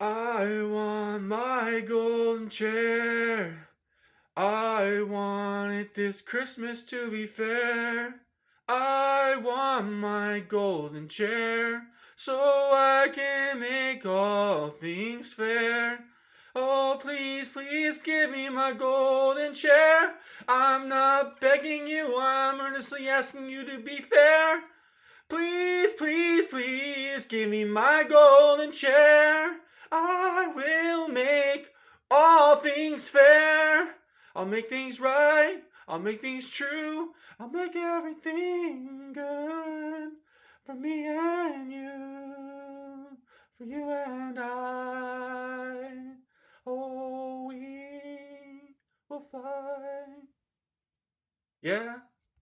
I want my golden chair. I want it this Christmas to be fair. I want my golden chair so I can make all things fair. Oh, please, please give me my golden chair. I'm not begging you, I'm earnestly asking you to be fair. Please, please, please give me my golden chair. I will make all things fair. I'll make things right. I'll make things true. I'll make everything good for me and you. For you and I. Oh, we will fly. Yeah.